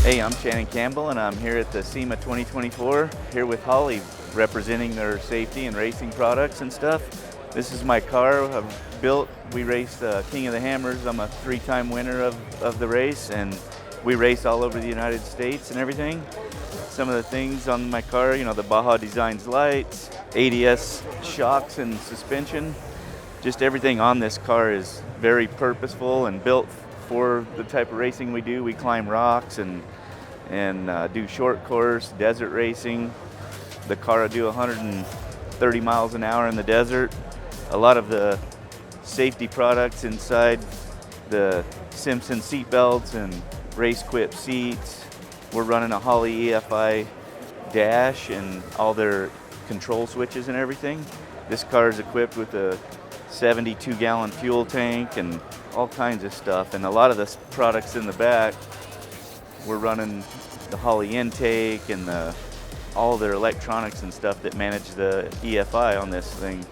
Hey, I'm Shannon Campbell and I'm here at the SEMA 2024 here with Holley, representing their safety and racing products and stuff. This is my car I've built. We raced King of the Hammers. I'm a 3-time winner of the race, and we race all over the United States and everything. Some of the things on my car, you know, the Baja Designs lights, ADS shocks and suspension. Just everything on this car is very purposeful and built for the type of racing we do. We climb rocks and do short course, desert racing. The car will do 130 miles an hour in the desert. A lot of the safety products inside, the Simpson seat belts and race quip seats. We're running a Holley EFI dash and all their control switches and everything. This car is equipped with a 72-gallon fuel tank and all kinds of stuff. And a lot of the products in the back, we're running the Holley intake and all their electronics and stuff that manage the EFI on this thing.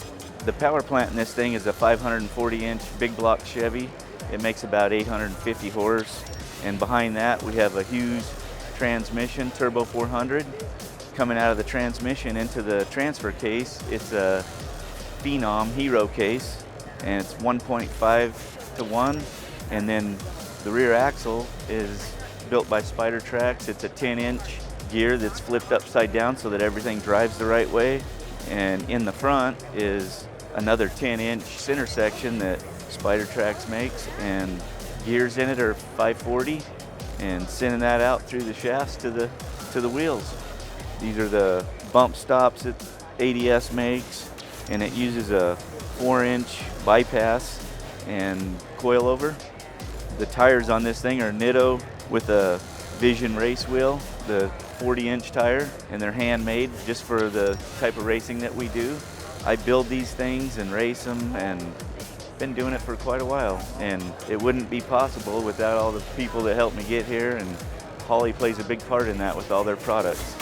The power plant in this thing is a 540-inch Big Block Chevy. It makes about 850 horse. And behind that, we have a huge transmission, Turbo 400. Coming out of the transmission into the transfer case, it's a Phenom Hero case, and it's 1.5 to 1. And then the rear axle is built by Spider Tracks. It's a 10-inch gear that's flipped upside down so that everything drives the right way. And in the front is another 10-inch center section that Spider Tracks makes, and gears in it are 540, and sending that out through the shafts to the wheels. These are the bump stops that ADS makes, and it uses a 4-inch bypass and coilover. The tires on this thing are Nitto with a Vision race wheel, the 40-inch tire, and they're handmade just for the type of racing that we do. I build these things and race them, and been doing it for quite a while, and it wouldn't be possible without all the people that helped me get here, and Holley plays a big part in that with all their products.